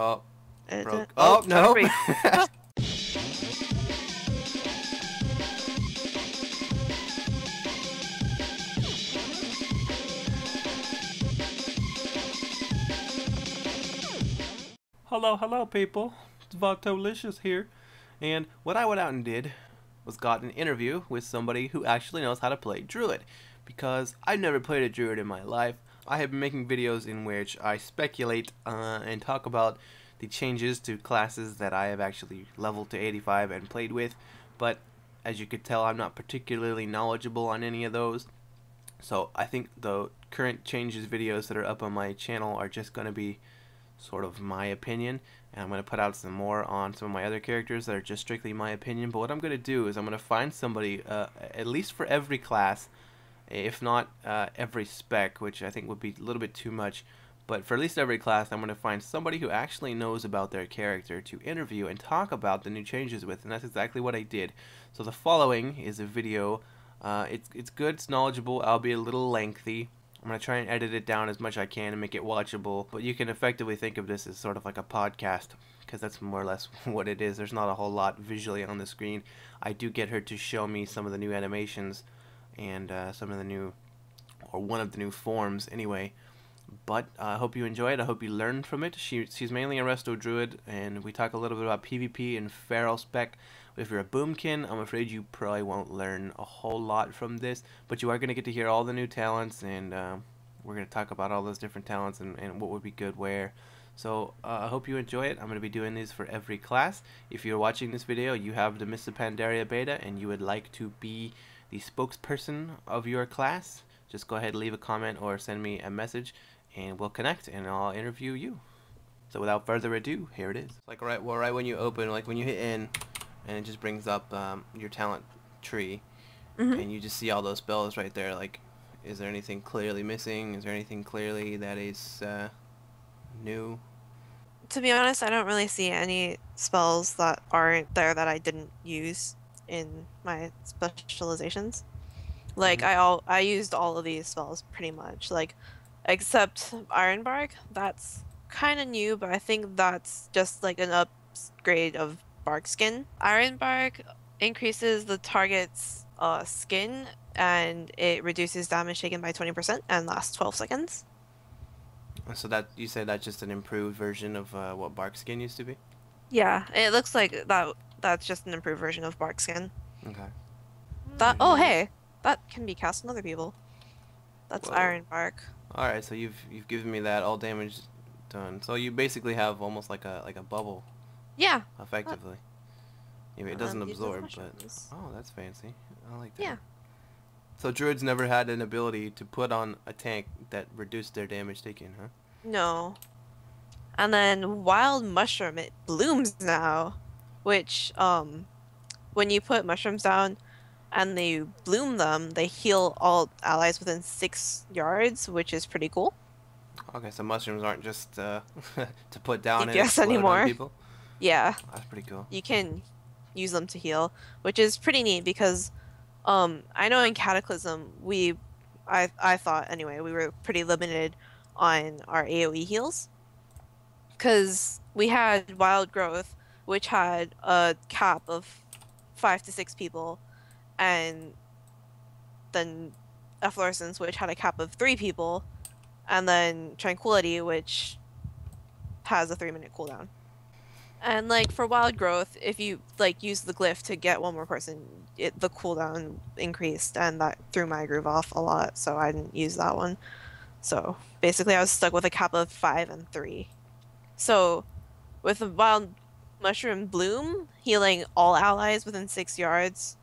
Oh, broke. Oh, no. Hello, people. It's Vatolicious here. And what I went out and did was got an interview with somebody who actually knows how to play Druid. Because I've never played a Druid in my life. I have been making videos in which I speculate and talk about the changes to classes that I have actually leveled to 85 and played with. But as you could tell, I'm not particularly knowledgeable on any of those. So I think the current changes videos that are up on my channel are just going to be sort of my opinion, and I'm going to put out some more on some of my other characters that are just strictly my opinion. But what I'm going to do is I'm going to find somebody, at least for every class, if not every spec, which I think would be a little bit too much, but for at least every class I'm going to find somebody who actually knows about their character to interview and talk about the new changes with, and that's exactly what I did. So the following is a video. It's good, it's knowledgeable, albeit a little lengthy. I'm going to try and edit it down as much as I can and make it watchable, but you can effectively think of this as sort of like a podcast, because that's more or less what it is. There's not a whole lot visually on the screen. I do get her to show me some of the new animations and some of the new, or one of the new forms anyway. But I hope you enjoy it. I hope you learn from it. She's mainly a Resto Druid, and we talk a little bit about PvP and Feral spec. If you're a Boomkin, I'm afraid you probably won't learn a whole lot from this, but you are going to get to hear all the new talents, and we're going to talk about all those different talents and what would be good where. So I hope you enjoy it. I'm going to be doing these for every class. If you're watching this video, you have the Mr. Pandaria beta, and you would like to be the spokesperson of your class, just go ahead and leave a comment or send me a message, and we'll connect, and I'll interview you. So without further ado, here it is. Like right when you open, like when you hit in, and it just brings up your talent tree, and you just see all those spells right there. Like, is there anything clearly missing? Is there anything clearly that is new? To be honest, I don't really see any spells that aren't there that I didn't use in my specializations. Like, I used all of these spells pretty much, like, except Ironbark. That's kind of new, but I think that's just like an upgrade of bark skin. Ironbark increases the target's skin, and it reduces damage taken by 20% and lasts 12 seconds. So that, you say that's just an improved version of what bark skin used to be? Yeah, it looks like that's just an improved version of bark skin. Okay. Oh hey, that can be cast on other people. That's Ironbark. Alright, so you've given me that, all damage done. So you basically have almost like a bubble. Yeah. Effectively. Yeah, it doesn't absorb, but oh, that's fancy. I like that. Yeah. So Druids never had an ability to put on a tank that reduced their damage taken, huh? No. And then Wild Mushroom, it blooms now, which when you put mushrooms down and they bloom them, they heal all allies within 6 yards, which is pretty cool. Okay, so mushrooms aren't just to put down and DPS anymore. On people? Yeah. That's pretty cool. You can use them to heal, which is pretty neat because I know in Cataclysm I thought anyway we were pretty limited on our AoE heals because we had Wild Growth, which had a cap of 5 to 6 people, and then Efflorescence, which had a cap of 3 people, and then Tranquility, which has a 3-minute cooldown. And like for Wild Growth, if you like use the glyph to get one more person, the cooldown increased, and that threw my groove off a lot, so I didn't use that one. So basically I was stuck with a cap of 5 and 3. So with the Wild Mushroom Bloom healing all allies within 6 yards,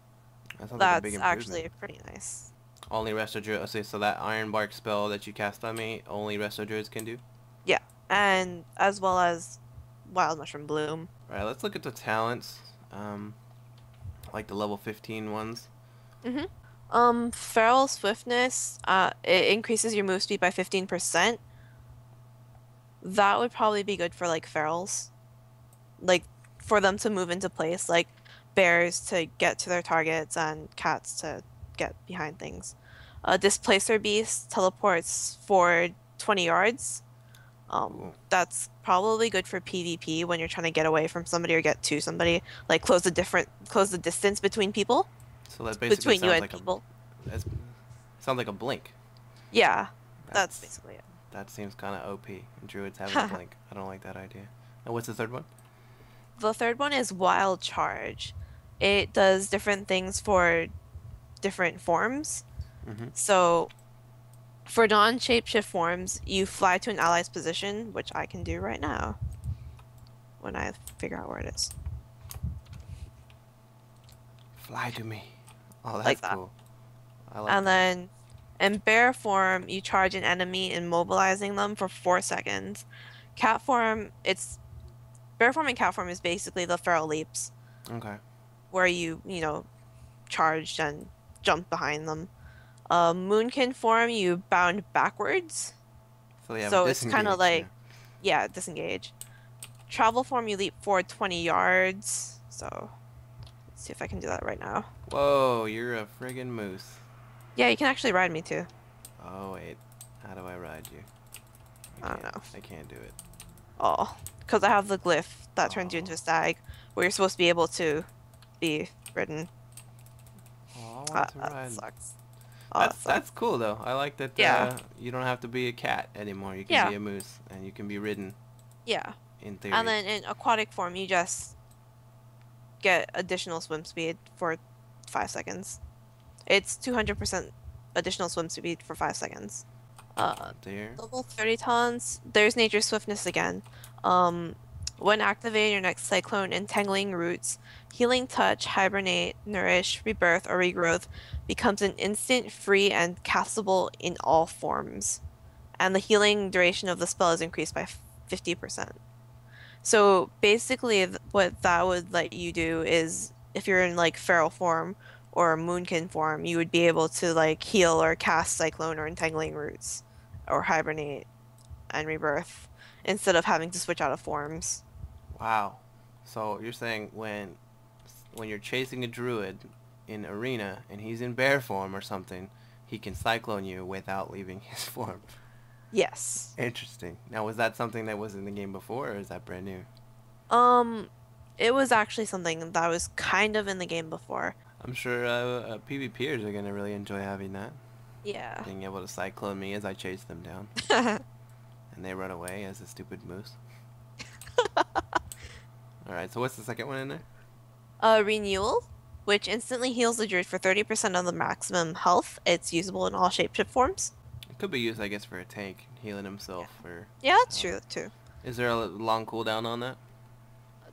that's actually pretty nice. Only Resto Druids, okay, so that Ironbark spell that you cast on me, only Resto Druids can do? Yeah, and as well as Wild Mushroom Bloom. Alright, let's look at the talents. Like the level 15 ones. Feral Swiftness, it increases your move speed by 15%. That would probably be good for like ferals. Like for them to move into place, like bears to get to their targets and cats to get behind things. Displacer Beast teleports for 20 yards. Ooh. That's probably good for PvP when you're trying to get away from somebody or get to somebody, like close the distance between people, So that basically between you sounds and like a people. sounds like a blink. Yeah, that's That's basically that seems kind of OP. Druids having a it. blink. I don't like that idea. And what's the third one? The third one is Wild Charge. It does different things for different forms. Mm-hmm. So for non-shapeshift forms, you fly to an ally's position, which I can do right now when I figure out where it is. Fly to me. Oh, that's Like that. cool. I like And that. then in bear form, you charge an enemy, immobilizing them for 4 seconds. Cat form, it's bear form and cat form is basically the feral leaps, Okay. where you know, charged and jump behind them. Moonkin form, you bound backwards. So they have a So it's kind of disengage. Yeah. like, yeah, disengage. Travel form, you leap forward 20 yards. So let's see if I can do that right now. Whoa, you're a friggin' moose. Yeah, you can actually ride me too. Oh wait, how do I ride you? I don't know. I can't do it. Oh, because I have the glyph that turns you Oh. into a stag, where you're supposed to be able to be ridden. Oh, I want to That ride. sucks. Oh, that sucks. That's cool though. I like that. Yeah, You don't have to be a cat anymore. You can yeah, be a moose, and you can be ridden yeah. in And theory. then in aquatic form, you just get additional swim speed for 5 seconds. It's 200% additional swim speed for 5 seconds. Uh, There. Level 30 tons. There's Nature Swiftness again. Um, when activating your next Cyclone, Entangling Roots, Healing Touch, Hibernate, Nourish, Rebirth, or Regrowth becomes an instant, free, and castable in all forms. And the healing duration of the spell is increased by 50%. So basically, what that would let you do is if you're in like feral form or moonkin form, you would be able to like heal or cast Cyclone or Entangling Roots or Hibernate and Rebirth instead of having to switch out of forms. Wow. So you're saying when you're chasing a druid in arena and he's in bear form or something, he can cyclone you without leaving his form. Yes. Interesting. Now, was that something that was in the game before, or is that brand new? Um, it was actually something that was kind of in the game before. I'm sure PvPers are gonna really enjoy having that, Yeah. being able to cyclone me as I chase them down, and they run away as a stupid moose. All right. So what's the second one in there? Renewal, which instantly heals the druid for 30% of the maximum health. It's usable in all shapeshift forms. It could be used, I guess, for a tank healing Yeah. himself. Or Yeah, that's um, true too. is there a long cooldown on that?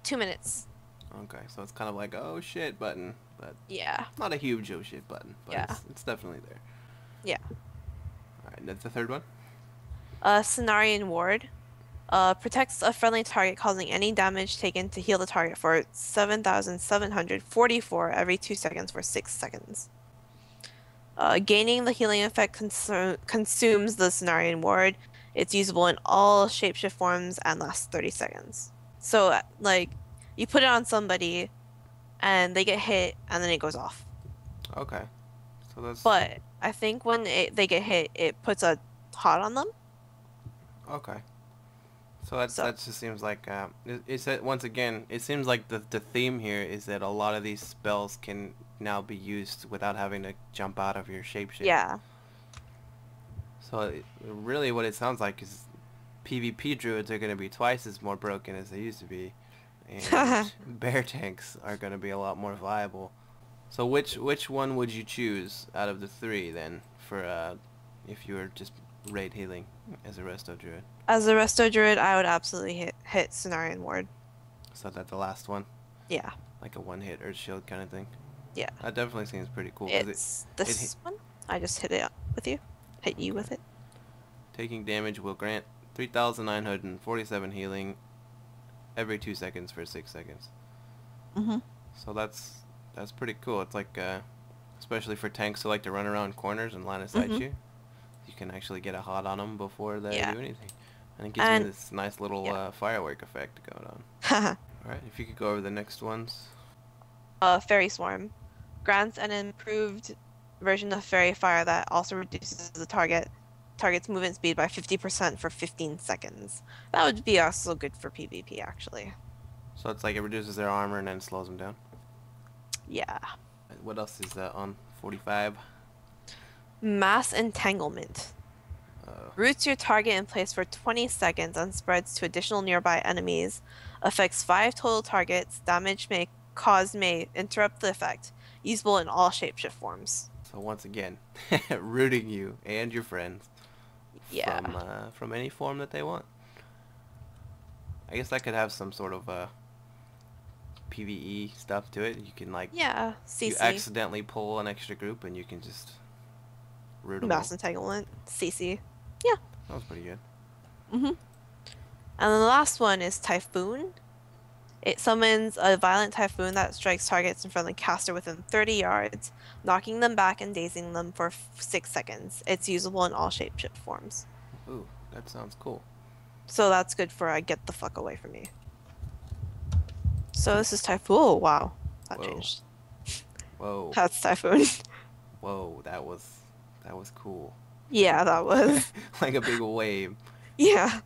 2 minutes. Okay, so it's kind of like oh shit button, but Yeah. not a huge oh shit button, but Yeah. it's definitely there. Yeah. All right, that's the third one. Cenarian Ward. Protects a friendly target, causing any damage taken to heal the target for 7,744 every 2 seconds for 6 seconds. Gaining the healing effect consumes the Cenarian Ward. It's usable in all shapeshift forms and lasts 30 seconds. So, like, you put it on somebody and they get hit and then it goes off. Okay, so that's But I think when they get hit, it puts a hot on them. okay. So that So, that just seems like it's once again. It seems like the theme here is that a lot of these spells can now be used without having to jump out of your shapeshift. yeah. So really, what it sounds like is PvP druids are going to be twice as more broken as they used to be, and bear tanks are going to be a lot more viable. So which one would you choose out of the three then for if you were just raid healing as a resto druid? As a resto druid, I would absolutely hit Cenarian Ward. So that the last one, Yeah. like a one hit earth shield kind of thing. Yeah. That definitely seems pretty cool because It's it hit, this one. I just hit it with you. Hit you with it. taking damage will grant 3,947 healing every 2 seconds for 6 seconds. Mm-hmm. So that's pretty cool. It's like especially for tanks who like to run around corners and line of sight Mm-hmm. you. You can actually get a hot on them before they Yeah. do anything. And it gives me And this nice little yeah. firework effect going on. Alright, if you could go over the next ones. Fairy Swarm grants an improved version of Fairy Fire that also reduces the target's movement speed by 50% for 15 seconds. That would be also good for PvP, actually. So it's like it reduces their armor and then slows them down. Yeah. What else is that on 45? Mass entanglement. Roots your target in place for 20 seconds and spreads to additional nearby enemies. Affects 5 total targets. Damage may interrupt the effect. Usable in all shapeshift forms. So once again, rooting you and your friends Yeah. from any form that they want. I guess that could have some sort of PvE stuff to it. You can like Yeah. you CC. accidentally pull an extra group and you can just root them all. Mass entanglement. CC. Yeah. That was pretty good. And then the last one is Typhoon. It summons a violent typhoon that strikes targets in front of the caster within 30 yards, knocking them back and dazing them for 6 seconds. It's usable in all shapeshift forms. Ooh, that sounds cool. So that's good for get the fuck away from me. So this is Typhoon. Oh, wow. That Whoa. changed. Whoa. That's Typhoon. Whoa, that was cool. Yeah, that was. Like a big wave. Yeah.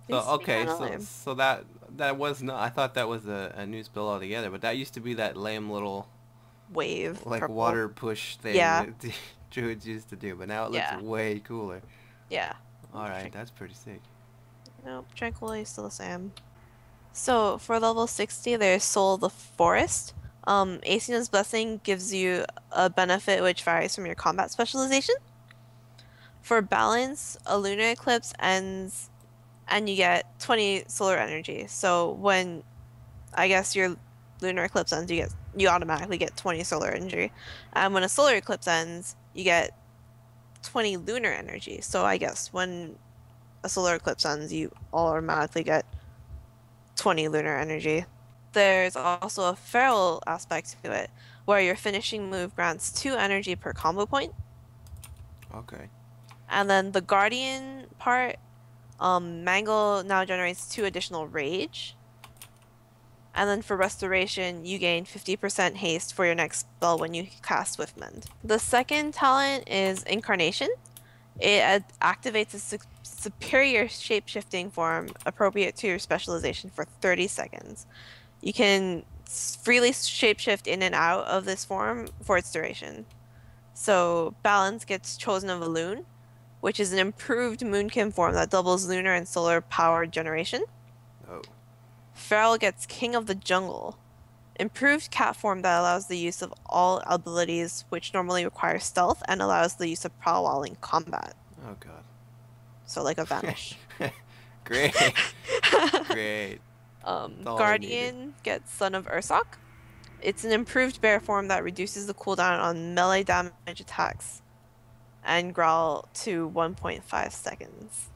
So Used to be okay, kinda so lame. so that was not. I thought that was a new spell altogether, but that used to be that lame little Wave. like purple. water push thing Yeah. that Druids used to do, but now it Yeah. looks way cooler. Yeah. All right, that's pretty sick. Nope, Tranquility is still the same. So for level 60, there's Soul of the Forest. Asina's Blessing gives you a benefit which varies from your combat specialization. For balance, a lunar eclipse ends and you get 20 solar energy. So when I guess your lunar eclipse ends, you automatically get 20 solar energy. And when a solar eclipse ends, you get 20 lunar energy. So I guess when a solar eclipse ends, you automatically get 20 lunar energy. There's also a feral aspect to it, where your finishing move grants 2 energy per combo point. Okay. And then the Guardian part, Mangle now generates 2 additional rage. And then for Restoration, you gain 50% haste for your next spell when you cast Swiftmend. The second talent is Incarnation. It activates a superior shape-shifting form appropriate to your specialization for 30 seconds. You can freely shapeshift in and out of this form for its duration. So Balance gets Chosen of a Loon, which is an improved Moonkin form that doubles lunar and solar power generation. Oh. Feral gets King of the Jungle, improved cat form that allows the use of all abilities which normally require stealth and allows the use of prowl while in combat. Oh god. So like a Vanish. Great. Great. all I Guardian gets Son of Ursoc. It's an improved bear form that reduces the cooldown on melee damage attacks and growl to 1.5 seconds.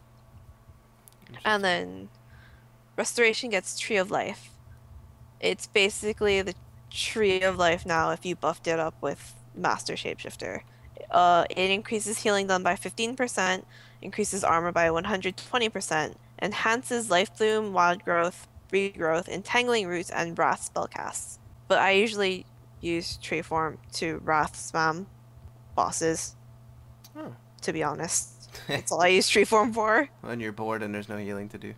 And then Restoration gets Tree of Life. It's basically the Tree of Life now if you buffed it up with Master Shapeshifter. It increases healing done by 15%, increases armor by 120%, enhances Life Bloom, Wild Growth, Regrowth, Entangling Roots, and Wrath spellcasts. But I usually use Tree form to Wrath spam bosses, to be honest. That's all I use Tree form for. When you're bored and there's no healing to do.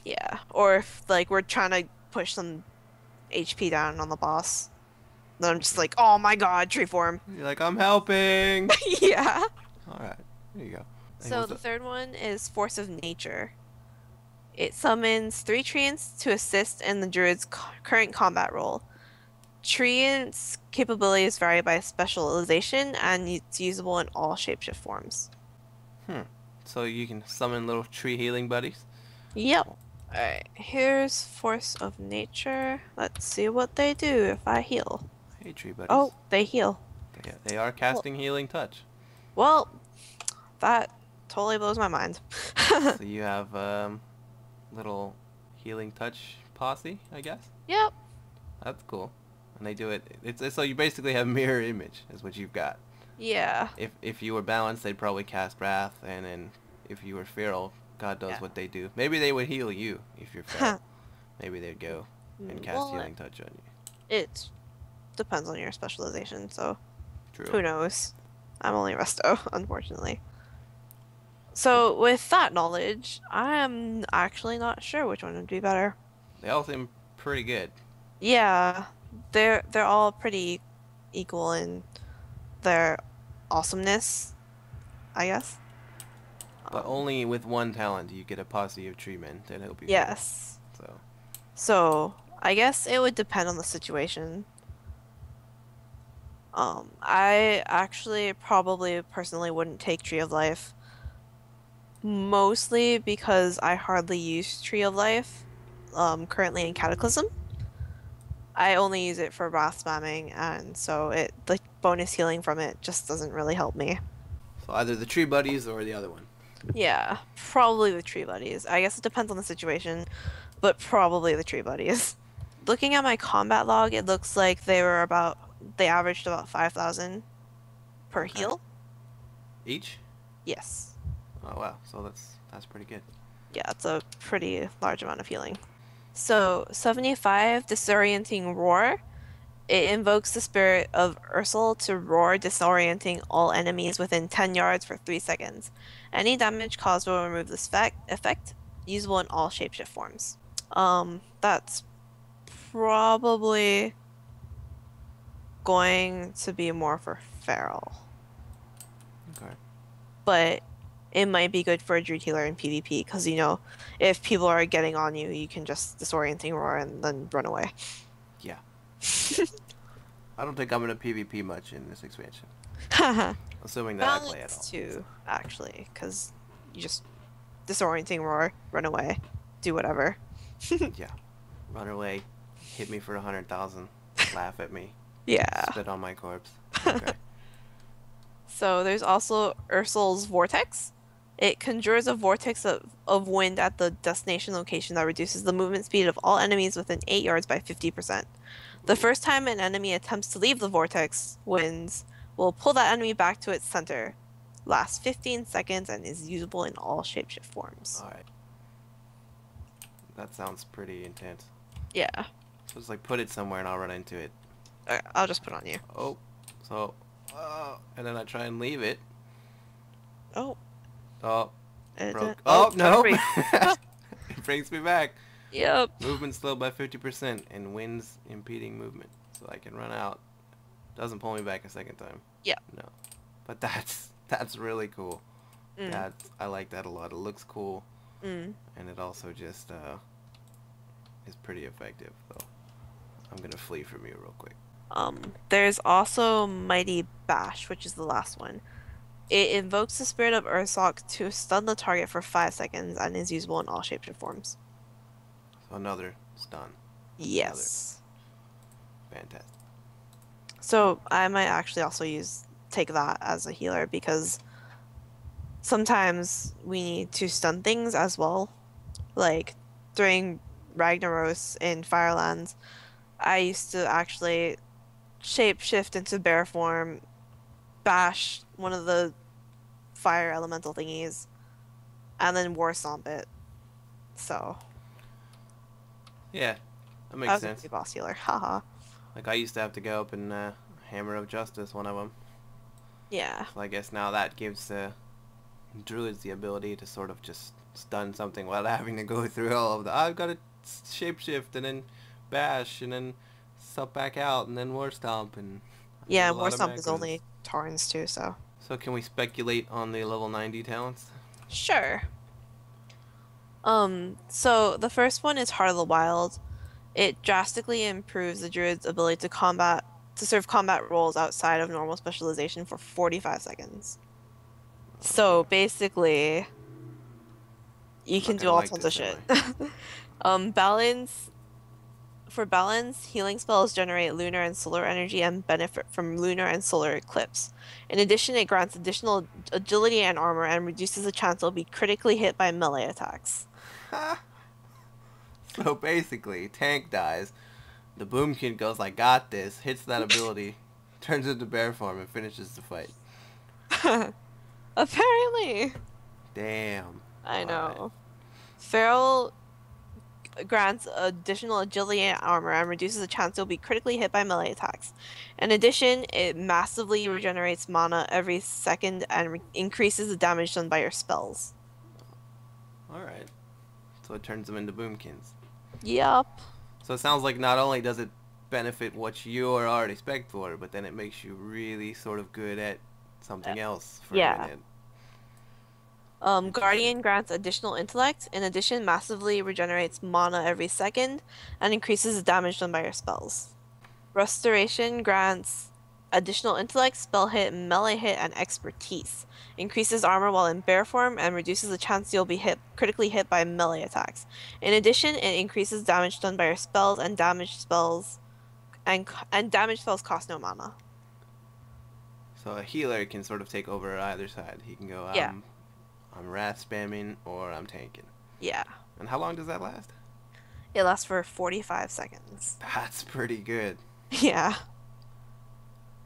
Yeah, or if like we're trying to push some HP down on the boss, then I'm just like, oh my god, Tree form. You're like, I'm helping. Yeah. All right, there you go. So the third one is Force of Nature. It summons 3 treants to assist in the druid's current combat role. Treants' capabilities vary by specialization, and it's usable in all shapeshift forms. So you can summon little tree healing buddies. Yep. Alright, here's Force of Nature. Let's see what they do if I heal. Hey, tree buddies. Oh, they heal. They are casting healing touch. Well, that totally blows my mind. So you have little healing touch posse, I guess. Yep. That's cool. And they do it. It's so you basically have mirror image is what you've got. Yeah. If you were balanced, they'd probably cast wrath, and then if you were feral, God knows Yeah. what they do. Maybe they would heal you if you're feral. Maybe they'd go and cast Well, healing touch on you. it depends on your specialization, so True. who knows? I'm only resto, unfortunately. So with that knowledge, I am actually not sure which one would be better. They all seem pretty good, Yeah, they're all pretty equal in their awesomeness, I guess. but Um, only with one talent do you get a posse of tree men to help you fight. yes. So, So I guess it would depend on the situation. I actually probably personally wouldn't take Tree of Life, mostly because I hardly use Tree of Life, currently in Cataclysm. I only use it for wrath spamming, and so the bonus healing from it just doesn't really help me. so either the tree buddies or the other one. Yeah, probably the tree buddies. I guess it depends on the situation, but probably the tree buddies. Looking at my combat log, it looks like they averaged about 5,000 per Okay. heal. Each? Yes. Oh wow, so that's pretty good. Yeah, it's a pretty large amount of healing. So, 75 Disorienting Roar. It invokes the spirit of Ursel to roar, disorienting all enemies within 10 yards for 3 seconds. Any damage caused will remove this effect, usable in all shapeshift forms. That's probably going to be more for Feral, Okay. but it might be good for a Druid healer in PvP because, if people are getting on you, you can just disorienting roar and then run away. Yeah. I don't think I'm gonna PvP much in this expansion. Assuming that I play at all. Balance too, actually, because you just disorienting roar, run away, do whatever. Yeah. Run away, hit me for 100,000, laugh at me, Yeah. spit on my corpse. Okay. So there's also Ursul's Vortex. It conjures a vortex of wind at the destination location that reduces the movement speed of all enemies within 8 yards by 50%. The first time an enemy attempts to leave the vortex, winds will pull that enemy back to its center. Lasts 15 seconds and is usable in all shapeshift forms. Alright. That sounds pretty intense. Yeah. So it's like put it somewhere and I'll run into it. I'll just put on you. Oh. So, and then I try and leave it. Oh. Oh. It Broke. did- Oh, no. sorry. It brings me back. Yep. Movement slowed by 50% and winds impeding movement. So I can run out. Doesn't pull me back a second time. Yeah. No. But that's really cool. Mm. I like that a lot. It looks cool. Mm. And it also just is pretty effective. So I'm gonna flee from you real quick. There's also Mighty Bash, which is the last one. It invokes the spirit of Ursoc to stun the target for 5 seconds and is usable in all shapeshift forms. So another stun. Yes. Fantastic. So I might actually also take that as a healer because sometimes we need to stun things as well. Like during Ragnaros in Firelands, I used to actually shapeshift into bear form, bash one of the fire elemental thingies, and then war stomp it. So Yeah, that I makes was a sense. pretty boss healer. Haha. Like I used to have to go up and Hammer of Justice, one of them. Yeah. So I guess now that gives Druids the ability to sort of just stun something without having to go through all of the I've got to shapeshift and then bash and then sup back out and then war stomp and Yeah, a war lot of stomp is macros. only Tarns too, so. So can we speculate on the level 90 talents? Sure. So the first one is Heart of the Wild. It drastically improves the druid's ability to serve combat roles outside of normal specialization for 45 seconds. So basically, you can Not do gonna all like sorts of this, shit. am For balance, healing spells generate lunar and solar energy and benefit from lunar and solar eclipse. In addition, it grants additional agility and armor and reduces the chance it'll be critically hit by melee attacks. I? So basically, tank dies. The Boom Kid goes, I got this, hits that ability, turns into bear form, and finishes the fight. Apparently. Damn. I Alright. know. Feral grants additional agility and armor and reduces the chance you'll be critically hit by melee attacks. In addition, it massively regenerates mana every second and increases the damage done by your spells. Alright. So it turns them into boomkins. Yup. So it sounds like not only does it benefit what you are already spec for, but then it makes you really sort of good at something else for a Yeah. minute. Guardian grants additional intellect. In addition, massively regenerates mana every second and increases the damage done by your spells. Restoration grants additional intellect, spell hit, melee hit, and expertise. Increases armor while in bear form and reduces the chance you'll be critically hit by melee attacks. In addition, it increases damage done by your spells and damage spells cost no mana. So a healer can sort of take over either side. He can go, Yeah. I'm wrath spamming or I'm tanking. Yeah. And how long does that last? It lasts for 45 seconds. That's pretty good. Yeah.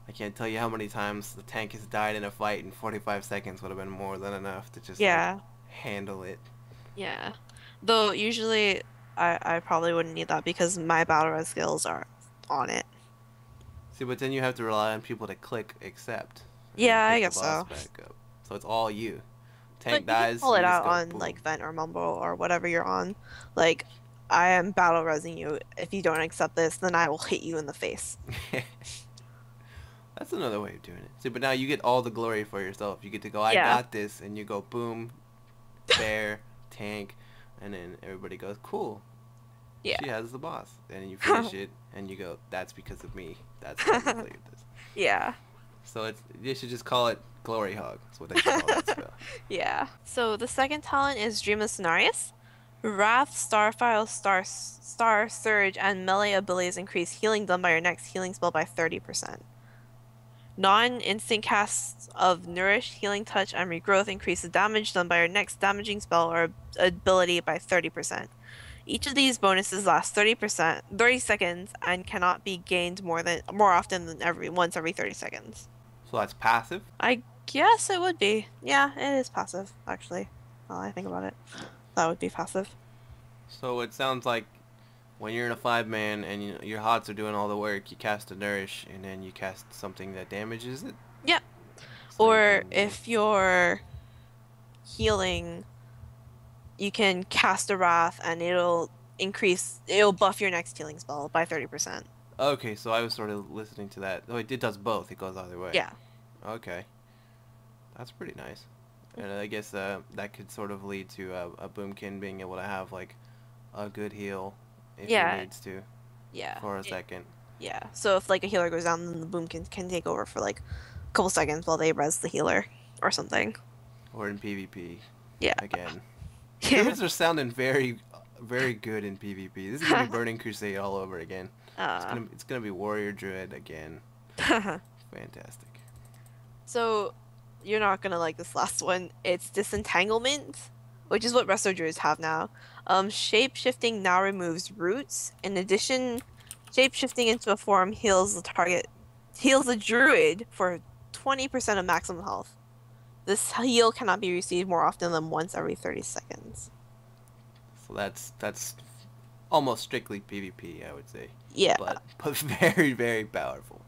I can't tell you how many times the tank has died in a fight, and 45 seconds would have been more than enough to just Yeah. like, handle it. Yeah. Though usually I probably wouldn't need that because my battle res skills are on it. See, but then you have to rely on people to click accept. And Yeah, I pick guess the boss so. back up. So it's all you. But Tank you can dies, pull you it just out go on boom. like Vent or Mumble or whatever you're on. Like, I am battle resing you. If you don't accept this, then I will hit you in the face. That's another way of doing it. See, but now you get all the glory for yourself. You get to go, I Yeah. got this, and you go boom, bear, tank, and then everybody goes, cool. Yeah. She has the boss. And you finish it, and you go, that's because of me. That's how you played this. Yeah. So they should just call it Glory Hog. That's what they should call that spell. Yeah. So the second talent is Dream of Cenarius. Wrath, Starfire, Star Surge, and melee abilities increase healing done by your next healing spell by 30%. Non-instant casts of Nourish, Healing Touch, and Regrowth increase the damage done by your next damaging spell or ability by 30%. Each of these bonuses lasts 30 seconds, and cannot be gained more often than once every 30 seconds. So that's passive? I guess it would be. Yeah, it is passive, actually. Now I think about it. That would be passive. So it sounds like when you're in a 5-man and your HOTS are doing all the work, you cast a Nourish, and then you cast something that damages it? Yeah. So Or if you're healing, you can cast a Wrath and it'll buff your next healing spell by 30%. Okay, so I was sort of listening to that. Oh, it does both. It goes either way. Yeah. Okay. That's pretty nice. And I guess that could sort of lead to a Boomkin being able to have, like, a good heal if he needs to. Yeah. For a second. Yeah. So if, like, a healer goes down, then the boom can take over for, like, a couple seconds while they res the healer or something. Or in PvP. Yeah. Again. Yeah. Druids are sounding very, very good in PvP. This is going to be Burning Crusade all over again. It's gonna be Warrior Druid again. Fantastic. So, you're not gonna like this last one. It's Disentanglement, which is what Resto Druids have now. Shape-shifting now removes roots. In addition, shape-shifting into a form heals the Druid for 20% of maximum health. This heal cannot be received more often than once every 30 seconds. So that's almost strictly PvP, I would say. Yeah. But very, very powerful.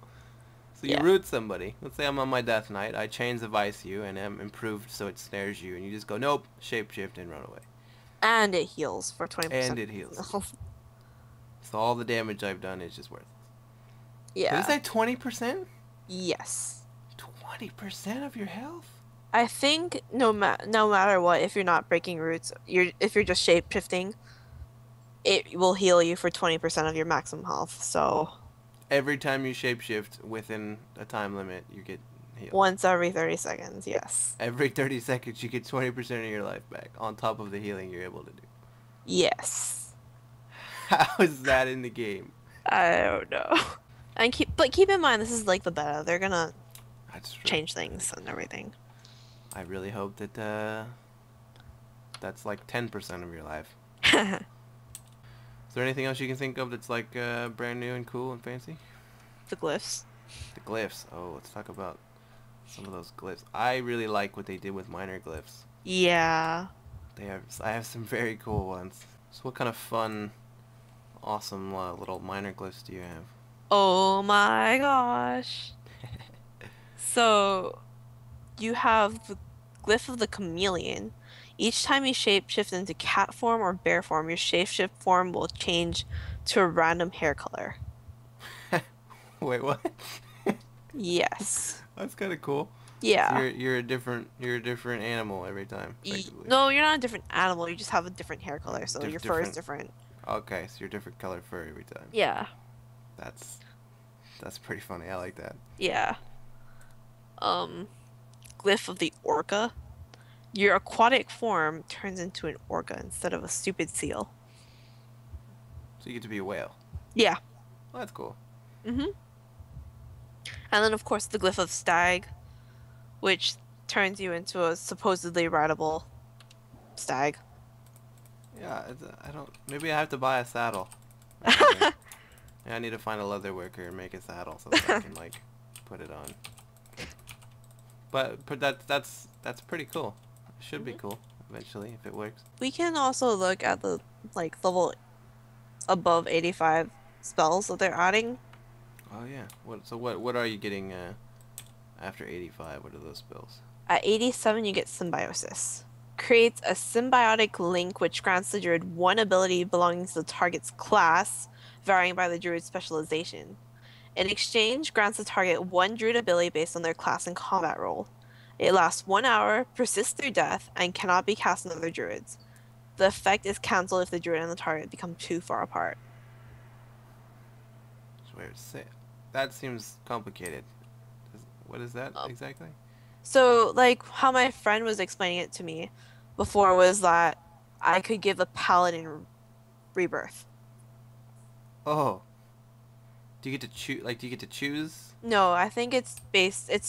So you root somebody. Let's say I'm on my Death Knight. I Chains of Ice you, and I'm improved so it snares you, and you just go, nope, shapeshift and run away. And it heals for 20%. And it heals. So all the damage I've done is just worthless. Yeah. Is that 20%? Yes. 20% of your health? I think no matter what, if you're not breaking roots, if you're just shape shifting, it will heal you for 20% of your maximum health. So every time you shapeshift within a time limit, you get healed. Once every 30 seconds, yes. Every 30 seconds, you get 20% of your life back on top of the healing you're able to do. Yes. How is that in the game? I don't know. And keep in mind, this is like the beta. They're gonna change things and everything. I really hope that that's like 10% of your life. Is there anything else you can think of that's like brand new and cool and fancy? The glyphs. The glyphs. Oh, let's talk about some of those glyphs. I really like what they did with minor glyphs. Yeah. I have some very cool ones. So what kind of fun, awesome little minor glyphs do you have? Oh my gosh. So you have the glyph of the chameleon. Each time you shapeshift into cat form or bear form, your shapeshift form will change to a random hair color. Wait, what? Yes. That's kind of cool. So Yeah. you're a different animal every time, effectively. No, you're not a different animal. You just have a different hair color, so your fur is Different. different. Okay, so you're different color fur every time. Yeah. That's that's pretty funny. I like that. Yeah. Um, Glyph of the orca. Your aquatic form turns into an orca instead of a stupid seal. So you get to be a whale. Yeah. Well, that's cool. Mm-hmm. And then, of course, the glyph of stag, which turns you into a supposedly rideable stag. Yeah, I don't. Maybe I have to buy a saddle or something. Yeah, I need to find a leather worker and make a saddle so that I can like put it on. But that's pretty cool. It should be Mhm. cool eventually if it works. We can also look at the like level above 85 spells that they're adding. Oh yeah. What are you getting after 85? What are those spells? At 87, you get symbiosis. Creates a symbiotic link which grants the druid one ability belonging to the target's class, varying by the druid's specialization. In exchange, grants the target one druid ability based on their class and combat role. It lasts 1 hour, persists through death, and cannot be cast on other druids. The effect is cancelled if the druid and the target become too far apart. Swear to say. That seems complicated. What is that Um, exactly? so, like, how my friend was explaining it to me before was that I could give a paladin rebirth. Oh, do you get to choose? Like, do you get to choose? No, I think it's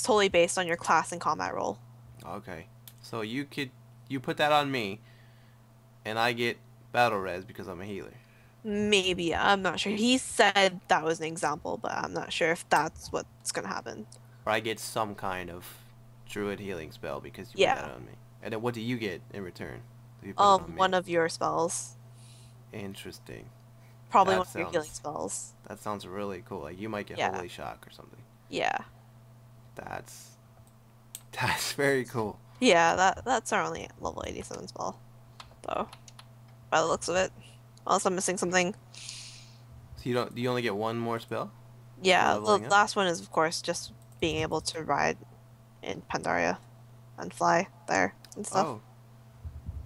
totally based on your class and combat role. Okay, so you put that on me, and I get battle res because I'm a healer. Maybe, I'm not sure. He said that was an example, but I'm not sure if that's what's gonna happen. Or I get some kind of druid healing spell because you put that Yeah. on me. And then what do you get in return? If you put it on me. One of your spells. Interesting. Probably one That of your healing sounds spells. that sounds really cool. Like you might get Yeah. holy shock or something. Yeah. That's that's very cool. Yeah, that's our only level 87 spell, though, by the looks of it. Unless I'm missing something. So you don't do you only get one more spell for Yeah, the leveling up? last one is, of course, just being able to ride in Pandaria and fly there and stuff. Oh,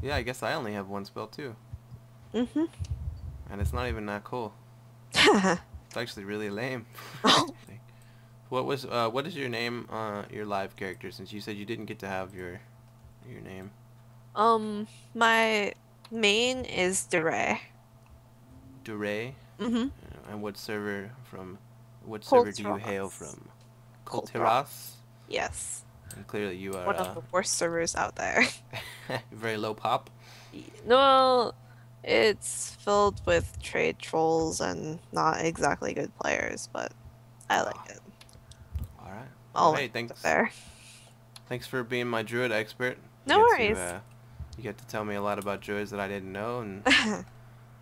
yeah. I guess I only have one spell too, Mm-hmm. and it's not even that cool. It's actually really lame. What is your name, your live character? Since you said you didn't get to have your name. My main is Duray. Duray. Mm-hmm. And what server do you hail Colteros. from? Colteros. Colteras. Yes. And clearly you are One of the worst servers out there. very low pop. No, it's filled with trade trolls and not exactly good players, but I like Oh, it. all right. Well, All hey, there. thanks for being my druid expert. No worries. You get to tell me a lot about druids that I didn't know, and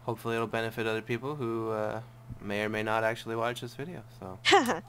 hopefully it'll benefit other people who may or may not actually watch this video. So.